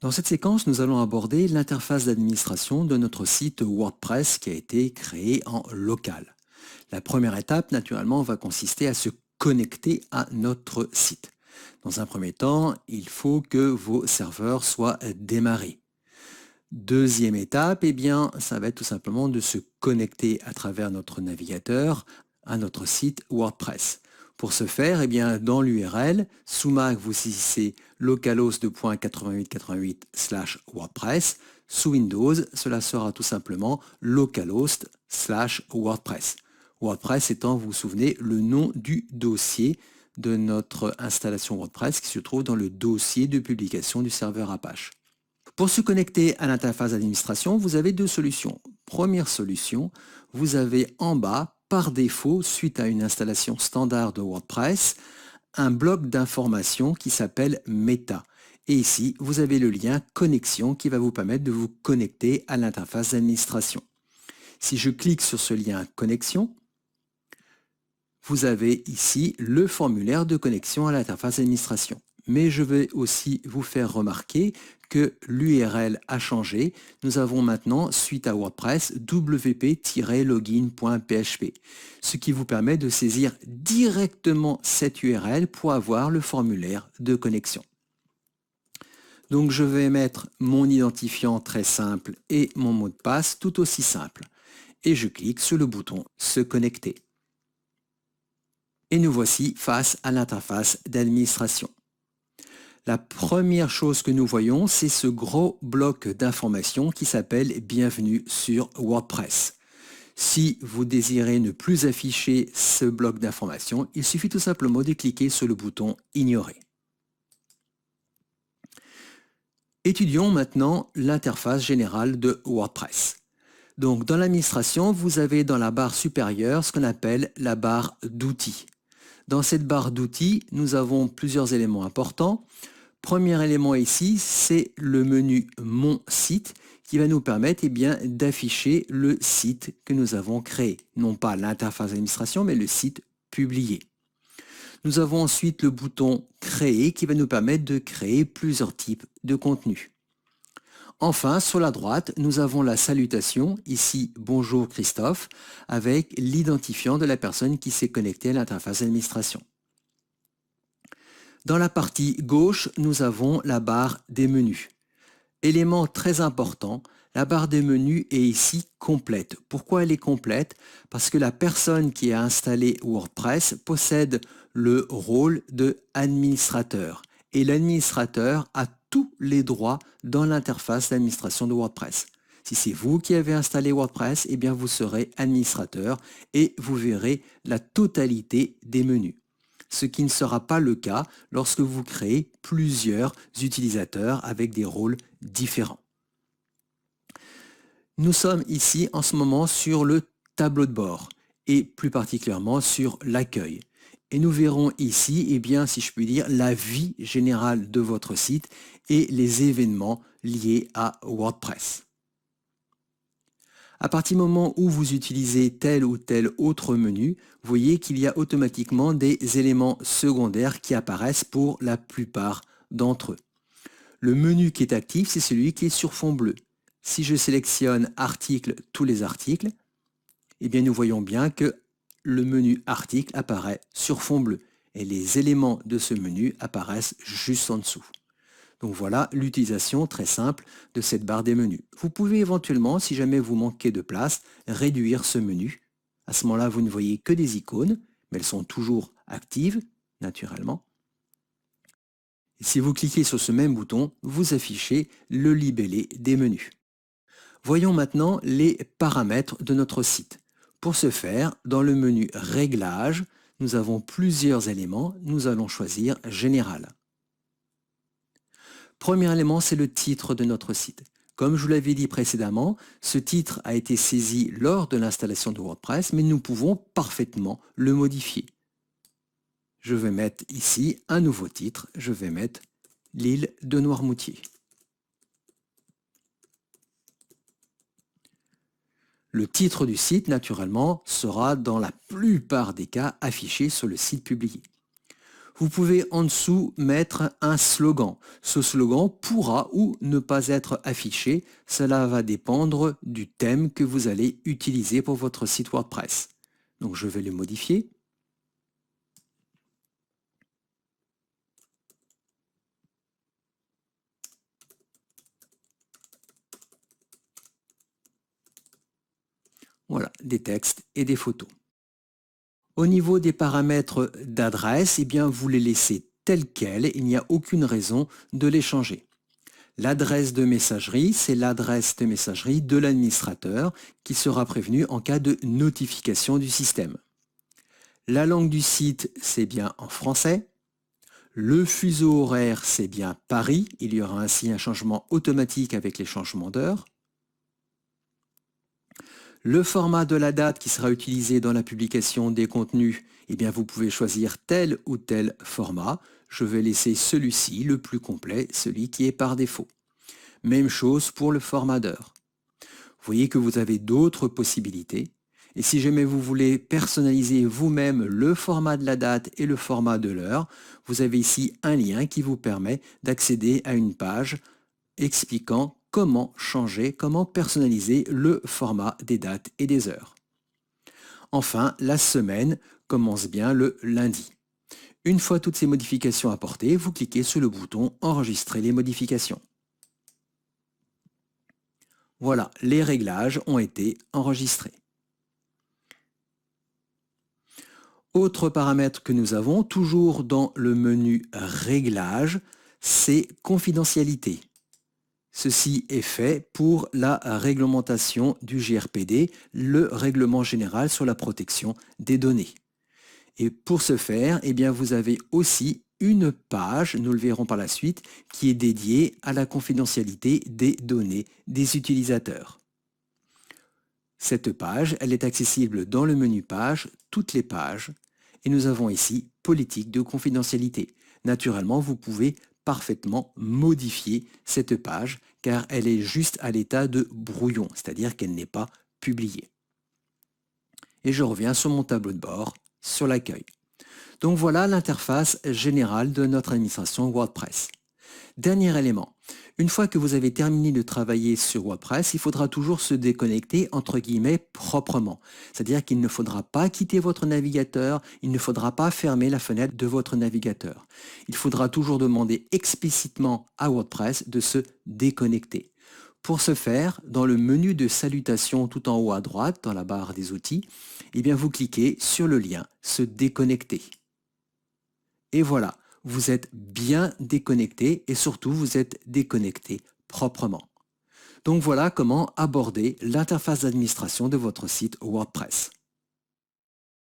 Dans cette séquence, nous allons aborder l'interface d'administration de notre site WordPress qui a été créé en local. La première étape, naturellement, va consister à se connecter à notre site. Dans un premier temps, il faut que vos serveurs soient démarrés. Deuxième étape, eh bien, ça va être tout simplement de se connecter à travers notre navigateur à notre site WordPress. Pour ce faire, eh bien, dans l'URL, sous Mac, vous saisissez localhost.8888/WordPress. Sous Windows, cela sera tout simplement localhost/WordPress. WordPress étant, vous vous souvenez, le nom du dossier de notre installation WordPress qui se trouve dans le dossier de publication du serveur Apache. Pour se connecter à l'interface d'administration, vous avez deux solutions. Première solution, vous avez en bas, par défaut, suite à une installation standard de WordPress, un bloc d'informations qui s'appelle Meta. Et ici, vous avez le lien connexion qui va vous permettre de vous connecter à l'interface d'administration. Si je clique sur ce lien connexion, vous avez ici le formulaire de connexion à l'interface d'administration. Mais je vais aussi vous faire remarquer que l'URL a changé. Nous avons maintenant, suite à WordPress, wp-login.php, ce qui vous permet de saisir directement cette URL pour avoir le formulaire de connexion. Donc je vais mettre mon identifiant très simple et mon mot de passe tout aussi simple. Et je clique sur le bouton « Se connecter ». Et nous voici face à l'interface d'administration. La première chose que nous voyons, c'est ce gros bloc d'informations qui s'appelle « Bienvenue sur WordPress ». Si vous désirez ne plus afficher ce bloc d'informations, il suffit tout simplement de cliquer sur le bouton « Ignorer ». Étudions maintenant l'interface générale de WordPress. Donc, dans l'administration, vous avez dans la barre supérieure ce qu'on appelle la barre d'outils. Dans cette barre d'outils, nous avons plusieurs éléments importants. Premier élément ici, c'est le menu « Mon site » qui va nous permettre d'afficher le site que nous avons créé. Non pas l'interface d'administration, mais le site publié. Nous avons ensuite le bouton « Créer » qui va nous permettre de créer plusieurs types de contenus. Enfin, sur la droite, nous avons la salutation, ici « Bonjour Christophe », avec l'identifiant de la personne qui s'est connectée à l'interface d'administration. Dans la partie gauche, nous avons la barre des menus. Élément très important, la barre des menus est ici complète. Pourquoi elle est complète? Parce que la personne qui a installé WordPress possède le rôle d'administrateur. Et l'administrateur a tous les droits dans l'interface d'administration de WordPress. Si c'est vous qui avez installé WordPress, eh bien vous serez administrateur et vous verrez la totalité des menus. Ce qui ne sera pas le cas lorsque vous créez plusieurs utilisateurs avec des rôles différents. Nous sommes ici en ce moment sur le tableau de bord et plus particulièrement sur l'accueil. Et nous verrons ici, si je puis dire, la vie générale de votre site et les événements liés à WordPress. À partir du moment où vous utilisez tel ou tel autre menu, vous voyez qu'il y a automatiquement des éléments secondaires qui apparaissent pour la plupart d'entre eux. Le menu qui est actif, c'est celui qui est sur fond bleu. Si je sélectionne Articles, tous les articles, nous voyons bien que le menu Articles apparaît sur fond bleu et les éléments de ce menu apparaissent juste en dessous. Donc voilà l'utilisation très simple de cette barre des menus. Vous pouvez éventuellement, si jamais vous manquez de place, réduire ce menu. À ce moment-là, vous ne voyez que des icônes, mais elles sont toujours actives, naturellement. Et si vous cliquez sur ce même bouton, vous affichez le libellé des menus. Voyons maintenant les paramètres de notre site. Pour ce faire, dans le menu Réglages, nous avons plusieurs éléments. Nous allons choisir Général. Premier élément, c'est le titre de notre site. Comme je vous l'avais dit précédemment, ce titre a été saisi lors de l'installation de WordPress, mais nous pouvons parfaitement le modifier. Je vais mettre ici un nouveau titre. Je vais mettre l'île de Noirmoutier. Le titre du site, naturellement, sera dans la plupart des cas affiché sur le site publié. Vous pouvez en dessous mettre un slogan. Ce slogan pourra ou ne pas être affiché. Cela va dépendre du thème que vous allez utiliser pour votre site WordPress. Donc je vais le modifier. Voilà, des textes et des photos. Au niveau des paramètres d'adresse, eh bien, vous les laissez tels quels. Il n'y a aucune raison de les changer. L'adresse de messagerie, c'est l'adresse de messagerie de l'administrateur qui sera prévenu en cas de notification du système. La langue du site, c'est bien en français. Le fuseau horaire, c'est bien Paris. Il y aura ainsi un changement automatique avec les changements d'heure. Le format de la date qui sera utilisé dans la publication des contenus, eh bien vous pouvez choisir tel ou tel format. Je vais laisser celui-ci, le plus complet, celui qui est par défaut. Même chose pour le format d'heure. Vous voyez que vous avez d'autres possibilités. Et si jamais vous voulez personnaliser vous-même le format de la date et le format de l'heure, vous avez ici un lien qui vous permet d'accéder à une page expliquant comment changer, comment personnaliser le format des dates et des heures. Enfin, la semaine commence bien le lundi. Une fois toutes ces modifications apportées, vous cliquez sur le bouton Enregistrer les modifications. Voilà, les réglages ont été enregistrés. Autre paramètre que nous avons, toujours dans le menu Réglages, c'est Confidentialité. Ceci est fait pour la réglementation du GRPD, le règlement général sur la protection des données. Et pour ce faire, eh bien, vous avez aussi une page, nous le verrons par la suite, qui est dédiée à la confidentialité des données des utilisateurs. Cette page, elle est accessible dans le menu Pages, toutes les pages, et nous avons ici Politique de confidentialité. Naturellement, vous pouvez parfaitement modifier cette page car elle est juste à l'état de brouillon, c'est-à-dire qu'elle n'est pas publiée. Et je reviens sur mon tableau de bord, sur l'accueil. Donc voilà l'interface générale de notre administration WordPress. Dernier élément, une fois que vous avez terminé de travailler sur WordPress, il faudra toujours se déconnecter entre guillemets proprement. C'est-à-dire qu'il ne faudra pas quitter votre navigateur, il ne faudra pas fermer la fenêtre de votre navigateur. Il faudra toujours demander explicitement à WordPress de se déconnecter. Pour ce faire, dans le menu de salutation tout en haut à droite, dans la barre des outils, eh bien vous cliquez sur le lien Se déconnecter. Et voilà, vous êtes bien déconnecté et surtout vous êtes déconnecté proprement. Donc voilà comment aborder l'interface d'administration de votre site WordPress.